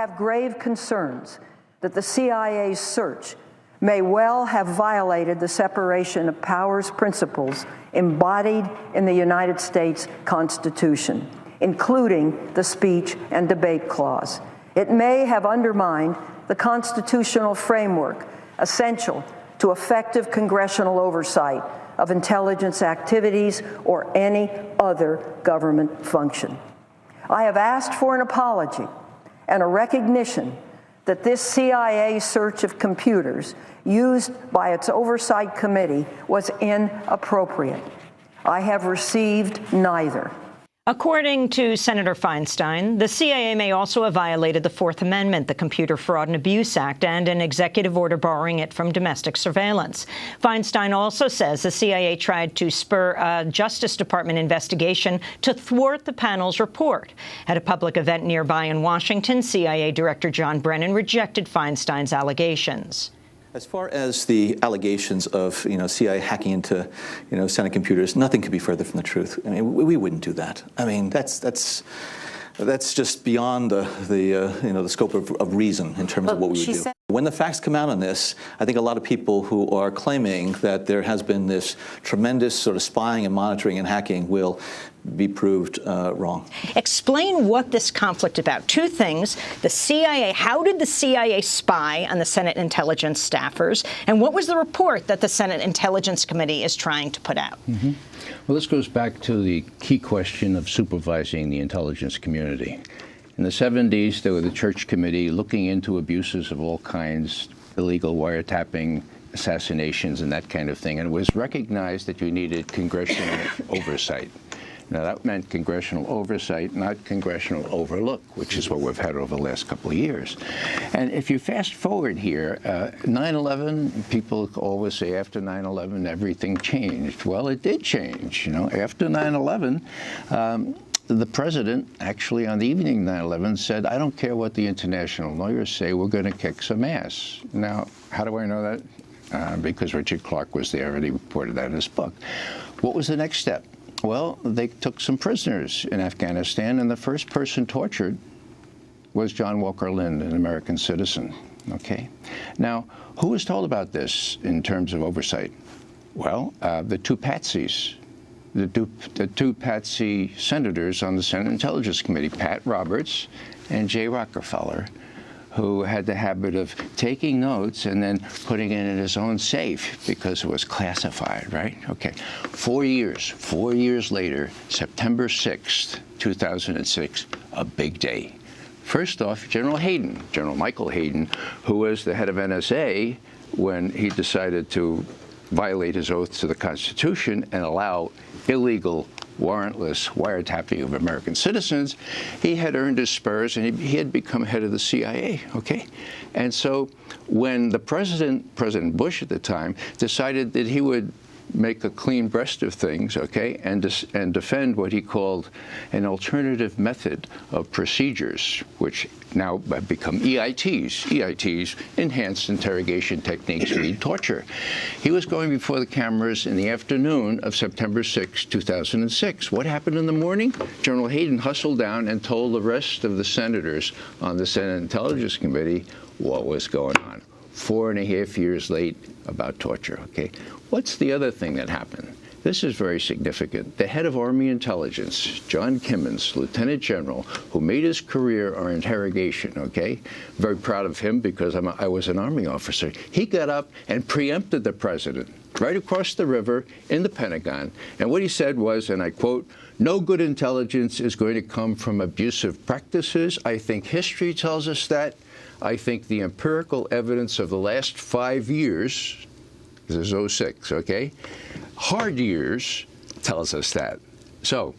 have grave concerns that the CIA's search may well have violated the separation of powers principles embodied in the United States Constitution, including the speech and debate clause. It may have undermined the constitutional framework essential to effective congressional oversight of intelligence activities or any other government function. I have asked for an apology and a recognition that this CIA search of computers used by its oversight committee was inappropriate. I have received neither. According to Senator Feinstein, the CIA may also have violated the Fourth Amendment, the Computer Fraud and Abuse Act, and an executive order barring it from domestic surveillance. Feinstein also says the CIA tried to spur a Justice Department investigation to thwart the panel's report. At a public event nearby in Washington, CIA Director John Brennan rejected Feinstein's allegations. As far as the allegations of, CIA hacking into, Senate computers, nothing could be further from the truth. I mean, we wouldn't do that. I mean, that's just beyond the scope of reason in terms of what we would do. When the facts come out on this, I think a lot of people who are claiming that there has been this tremendous sort of spying and monitoring and hacking will be proved wrong. Explain what this conflict is about. Two things. The CIA, how did the CIA spy on the Senate intelligence staffers? And what was the report that the Senate Intelligence Committee is trying to put out? Mm-hmm. Well, this goes back to the key question of supervising the intelligence community. In the 70s, there was the Church Committee looking into abuses of all kinds, illegal wiretapping, assassinations, and that kind of thing. And it was recognized that you needed congressional oversight. Now, that meant congressional oversight, not congressional overlook, which is what we've had over the last couple of years. And if you fast forward here, 9/11, people always say after 9/11 everything changed. Well, it did change. After 9/11, the president, actually on the evening of 9/11, said, I don't care what the international lawyers say, we're going to kick some ass. Now, how do I know that? Because Richard Clarke was there and he reported that in his book. What was the next step? Well, they took some prisoners in Afghanistan, and the first person tortured was John Walker Lindh, an American citizen. Okay? Now, who was told about this in terms of oversight? Well, the two patsies. The two patsy senators on the Senate Intelligence Committee, Pat Roberts and Jay Rockefeller, who had the habit of taking notes and then putting it in his own safe because it was classified, right? Okay. 4 years later, September 6th, 2006, a big day. First off, General Michael Hayden, who was the head of NSA when he decided to violate his oath to the Constitution and allow illegal, warrantless wiretapping of American citizens, he had earned his spurs and he had become head of the CIA, okay? And so when the President Bush at the time, decided that he would make a clean breast of things, okay, and defend what he called an alternative method of procedures, which now have become EITs. EITs, enhanced interrogation techniques, mean torture. He was going before the cameras in the afternoon of September 6, 2006. What happened in the morning? General Hayden hustled down and told the rest of the senators on the Senate Intelligence Committee what was going on. 4.5 years late about torture, okay? What's the other thing that happened? This is very significant. The head of Army Intelligence, John Kimmons, Lieutenant General, who made his career on interrogation, okay? Very proud of him because I was an Army officer. He got up and preempted the president right across the river in the Pentagon. And what he said was, and I quote, "No good intelligence is going to come from abusive practices. I think history tells us that. I think the empirical evidence of the last 5 years," this is 06, okay? "Hard years tells us that." So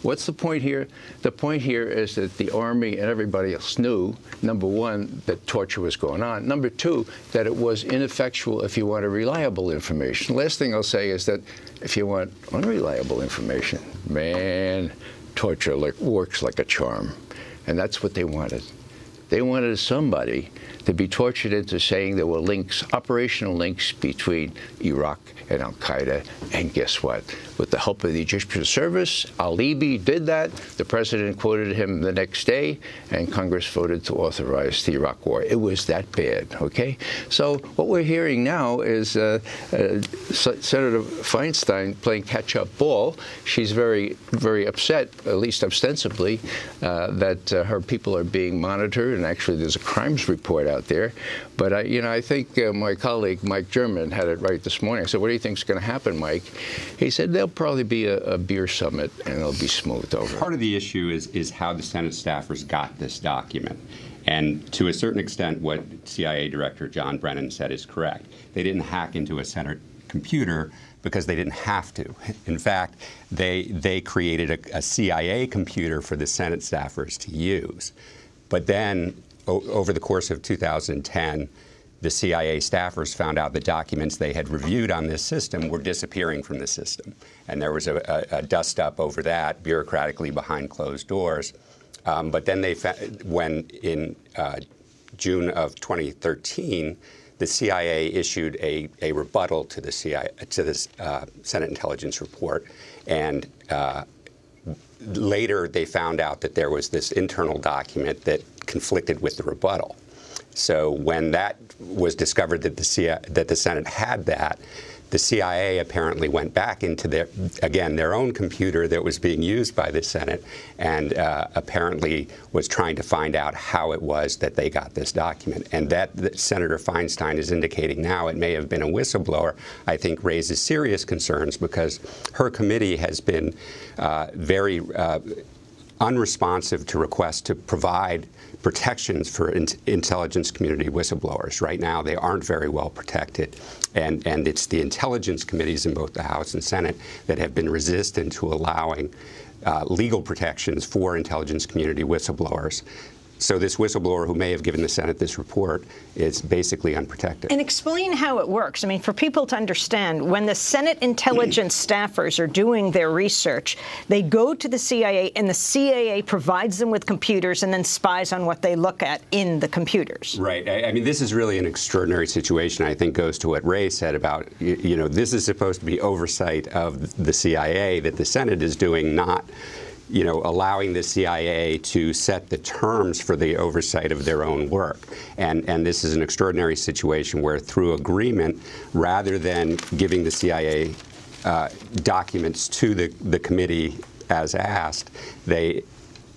what's the point here? The point here is that the Army and everybody else knew, number one, that torture was going on. Number two, that it was ineffectual if you wanted reliable information. Last thing I'll say is that if you want unreliable information, man, torture works like a charm. And that's what they wanted. They wanted somebody to be tortured into saying there were links, operational links between Iraq and al-Qaeda. And guess what? with the help of the Egyptian service. Al-Libi did that. The president quoted him the next day, and Congress voted to authorize the Iraq War. It was that bad, okay? So what we're hearing now is Senator Feinstein playing catch-up ball. She's very, very upset, at least ostensibly, that her people are being monitored, and actually there's a crimes report out there. But I think my colleague Mike German had it right this morning. I said, "What do you think is going to happen, Mike?" He said, "There'll probably be a beer summit, and it'll be smoothed over." Part of the issue is how the Senate staffers got this document. And to a certain extent, what CIA Director John Brennan said is correct. They didn't hack into a Senate computer because they didn't have to. In fact, they created a CIA computer for the Senate staffers to use. But then, over the course of 2010, the CIA staffers found out the documents they had reviewed on this system were disappearing from the system. And there was a dust-up over that, bureaucratically behind closed doors. But then when in June of 2013, the CIA issued a rebuttal to the Senate intelligence report, and later they found out that there was this internal document that conflicted with the rebuttal. So when that was discovered that the Senate had that, the CIA apparently went back into their own computer that was being used by the Senate, and apparently was trying to find out how it was that they got this document. And that Senator Feinstein is indicating now it may have been a whistleblower, I think raises serious concerns, because her committee has been very unresponsive to requests to provide protections for intelligence community whistleblowers. Right now, they aren't very well protected, and it's the intelligence committees in both the House and Senate that have been resistant to allowing legal protections for intelligence community whistleblowers. So this whistleblower who may have given the Senate this report is basically unprotected. And explain how it works. I mean, for people to understand, when the Senate intelligence staffers are doing their research, they go to the CIA, and the CIA provides them with computers and then spies on what they look at in the computers. Right. I mean, this is really an extraordinary situation, I think goes to what Ray said about, this is supposed to be oversight of the CIA that the Senate is doing, not allowing the CIA to set the terms for the oversight of their own work. And this is an extraordinary situation where, through agreement, rather than giving the CIA documents to the committee as asked, they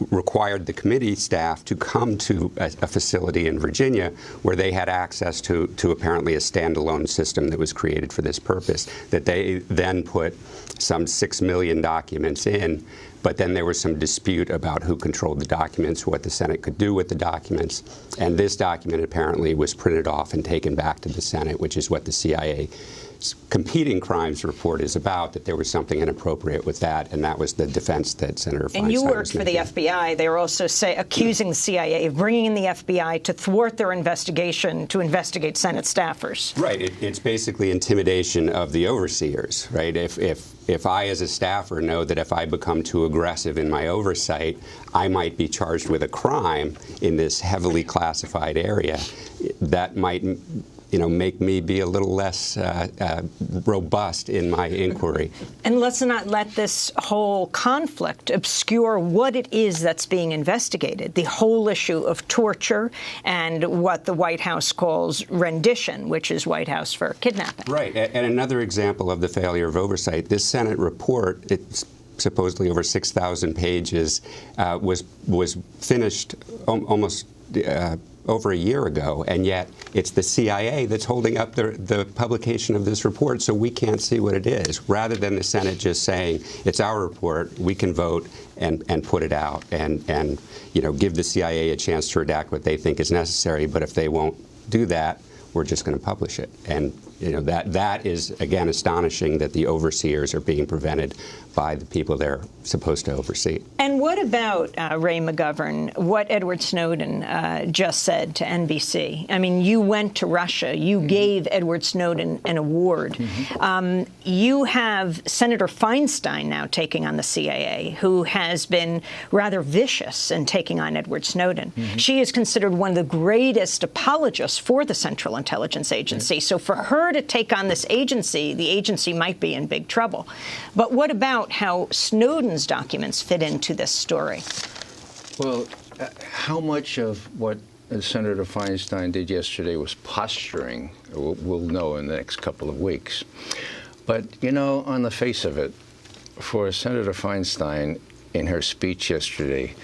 required the committee staff to come to a facility in Virginia where they had access to apparently a standalone system that was created for this purpose, that they then put some 6 million documents in. But then there was some dispute about who controlled the documents, what the Senate could do with the documents. And this document apparently was printed off and taken back to the Senate, which is what the CIA's competing crimes report is about, that there was something inappropriate with that. And that was the defense that Senator Feinstein was making. And you worked for the FBI. They were also accusing the CIA of bringing in the FBI to thwart their investigation to investigate Senate staffers. Right. It's basically intimidation of the overseers, right? If I, as a staffer, know that if I become too aggressive in my oversight, I might be charged with a crime in this heavily classified area, that might make me be a little less robust in my inquiry. And let's not let this whole conflict obscure what it is that's being investigated, the whole issue of torture and what the White House calls rendition, which is White House for kidnapping. Right. And another example of the failure of oversight, this Senate report, it's supposedly over 6,000 pages, was finished almost over a year ago, and yet it's the CIA that's holding up the publication of this report, so we can't see what it is. Rather than the Senate just saying, it's our report, we can vote and put it out and give the CIA a chance to redact what they think is necessary, but if they won't do that, we're just going to publish it. And that is, again, astonishing that the overseers are being prevented by the people they're supposed to oversee. And what about, Ray McGovern, what Edward Snowden just said to NBC? I mean, you went to Russia. You gave Edward Snowden an award. You have Senator Feinstein now taking on the CIA, who has been rather vicious in taking on Edward Snowden. She is considered one of the greatest apologists for the Central Intelligence Agency. So for her were to take on this agency, the agency might be in big trouble. But what about how Snowden's documents fit into this story? Well, how much of what Senator Feinstein did yesterday was posturing, we'll know in the next couple of weeks. But, you know, on the face of it, for Senator Feinstein in her speech yesterday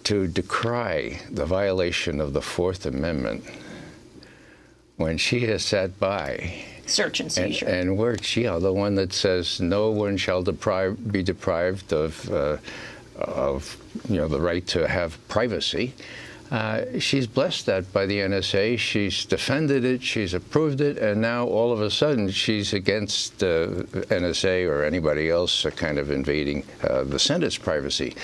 to decry the violation of the Fourth Amendment when she has sat by search and seizure and worked, the one that says no one shall be deprived of the right to have privacy. She's blessed that by the NSA. She's defended it. She's approved it. And now all of a sudden she's against NSA or anybody else kind of invading the Senate's privacy.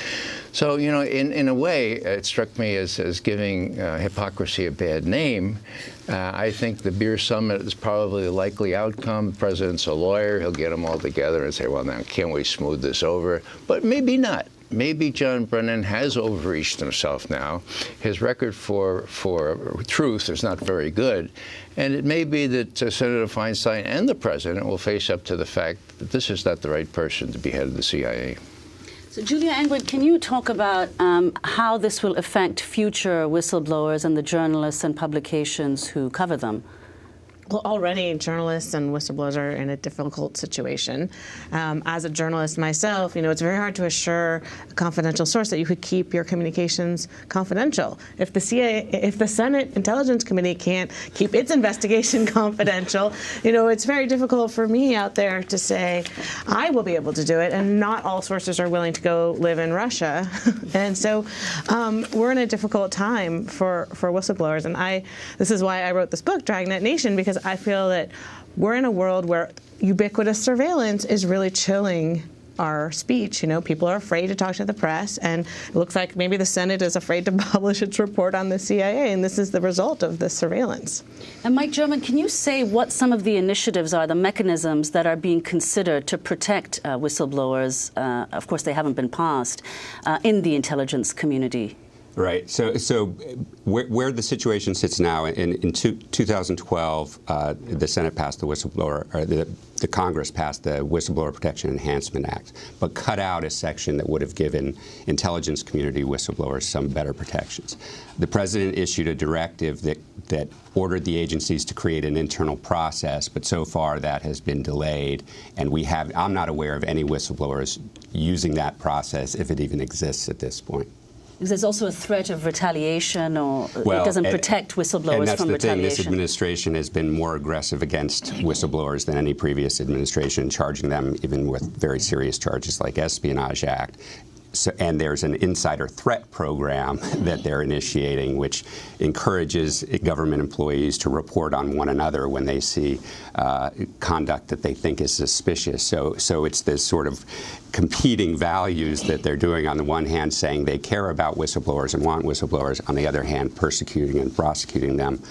So, you know, in a way, it struck me as giving hypocrisy a bad name. I think the beer summit is probably the likely outcome. The president's a lawyer. He'll get them all together and say, well, now, can't we smooth this over? But maybe not. Maybe John Brennan has overreached himself now. His record for truth is not very good. And it may be that Senator Feinstein and the president will face up to the fact that this is not the right person to be head of the CIA. So, Julia Engwood, can you talk about how this will affect future whistleblowers and the journalists and publications who cover them? Well, already journalists and whistleblowers are in a difficult situation. As a journalist myself, you know, it's very hard to assure a confidential source that you could keep your communications confidential. If the Senate Intelligence Committee can't keep its investigation confidential, you know, it's very difficult for me out there to say I will be able to do it, and not all sources are willing to go live in Russia. And so we're in a difficult time for whistleblowers. And this is why I wrote this book, Dragnet Nation, because I feel that we're in a world where ubiquitous surveillance is really chilling our speech. You know, people are afraid to talk to the press, and it looks like maybe the Senate is afraid to publish its report on the CIA, and this is the result of this surveillance. And Mike German, can you say what some of the initiatives are, the mechanisms that are being considered to protect whistleblowers? Of course, they haven't been passed in the intelligence community. Right. So where the situation sits now, in 2012, the Senate passed the whistleblower, or the Congress passed the Whistleblower Protection Enhancement Act, but cut out a section that would have given intelligence community whistleblowers some better protections. The president issued a directive that ordered the agencies to create an internal process, but so far that has been delayed, and I'm not aware of any whistleblowers using that process, if it even exists at this point. Because there's also a threat of retaliation, or it doesn't protect whistleblowers from retaliation. And that's the thing. This administration has been more aggressive against whistleblowers than any previous administration, charging them even with very serious charges like Espionage Act. And there's an insider threat program that they're initiating, which encourages government employees to report on one another when they see conduct that they think is suspicious. So it's this sort of competing values that they're doing. On the one hand, saying they care about whistleblowers and want whistleblowers, on the other hand, persecuting and prosecuting them.